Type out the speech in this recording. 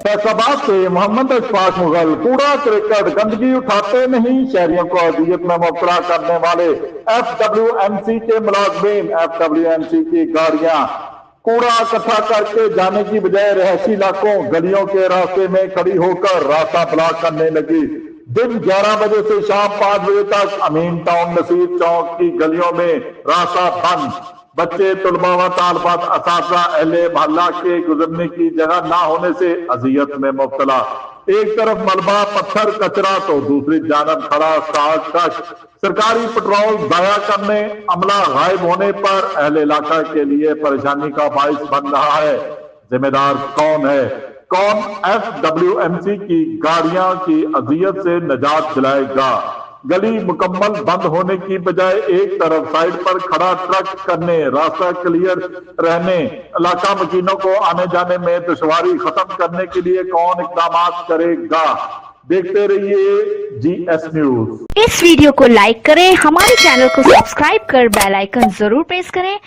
फैसलाबाद से मोहम्मद अशफाक मुगल। कूड़ा करकट गंदगी उठाते नहीं, शहरियों को अजियत में मुब्तला करने वाले FWMC के मुलाजमीन। FWMC की गाड़ियां कूड़ा इकट्ठा करके जाने की बजाय रहायशी इलाकों गलियों के रास्ते में खड़ी होकर रास्ता ब्लॉक करने लगी। दिन 11 बजे से शाम 5 बजे तक अमीन टाउन नसीर चौक की गलियों में रास्ता बंद। बच्चे, तलबा व तालबात, असातिज़ा, अहले मोहल्ला के गुजरने की जगह ना होने से अजियत में मुब्तला। एक तरफ मलबा, पत्थर, कचरा तो दूसरी जानब खड़ा कश। सरकारी पेट्रोल जाया करने, अमला गायब होने पर अहले इलाका के लिए परेशानी का बाइस बन रहा है। जिम्मेदार कौन है? कौन FWMC की गाड़ियां की अजियत से निजात दिलाएगा? गली मुकम्मल बंद होने की बजाय एक तरफ साइड पर खड़ा ट्रक करने, रास्ता क्लियर रहने, इलाका मकीनों को आने जाने में दुश्वारी खत्म करने के लिए कौन इक़दाम करेगा? देखते रहिए GS न्यूज। इस वीडियो को लाइक करें, हमारे चैनल को सब्सक्राइब कर बेल आइकन जरूर प्रेस करें